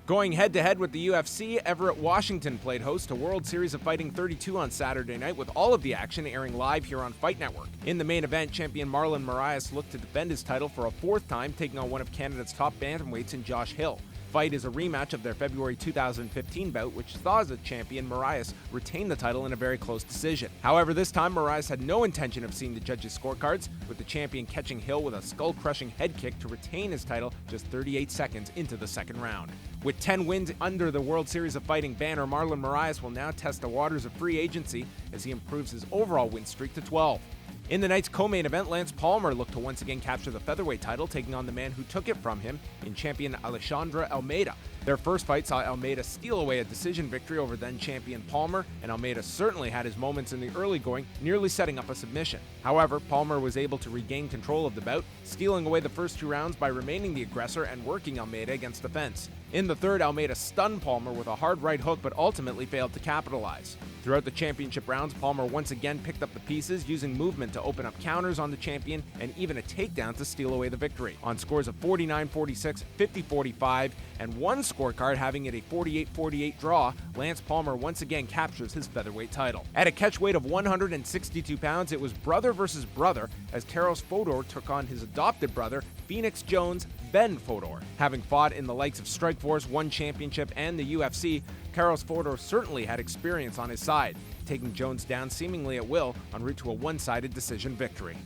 Going head-to-head with the UFC, Everett, Washington played host to World Series of Fighting 32 on Saturday night, with all of the action airing live here on Fight Network. In the main event, champion Moraes looked to defend his title for a fourth time, taking on one of Canada's top bantamweights in Josh Hill. Fight is a rematch of their February 2015 bout, which saw the champion Moraes retain the title in a very close decision. However, this time Moraes had no intention of seeing the judges' scorecards, with the champion catching Hill with a skull-crushing head kick to retain his title just 38 seconds into the second round. With 10 wins under the World Series of Fighting banner, Marlon Moraes will now test the waters of free agency as he improves his overall win streak to 12. In the night's co-main event, Lance Palmer looked to once again capture the featherweight title, taking on the man who took it from him in champion Alexandre Almeida. Their first fight saw Almeida steal away a decision victory over then-champion Palmer, and Almeida certainly had his moments in the early going, nearly setting up a submission. However, Palmer was able to regain control of the bout, stealing away the first 2 rounds by remaining the aggressor and working Almeida against the fence. In the third, Almeida stunned Palmer with a hard right hook, but ultimately failed to capitalize. Throughout the championship rounds, Palmer once again picked up the pieces, using movement to open up counters on the champion and even a takedown to steal away the victory. On scores of 49-46, 50-45, and one scorecard having it a 48-48 draw, Lance Palmer once again captures his featherweight title. At a catch weight of 162 pounds, it was brother versus brother as Carlos Fodor took on his adopted brother, Phoenix Jones' Ben Fodor. Having fought in the likes of Strikeforce, One Championship, and the UFC, Carlos Fodor certainly had experience on his side, taking Jones down seemingly at will en route to a one-sided decision victory.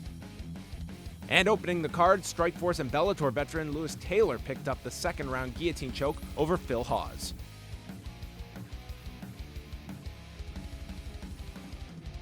And opening the card, Strikeforce and Bellator veteran Lewis Taylor picked up the second-round guillotine choke over Phil Hawes.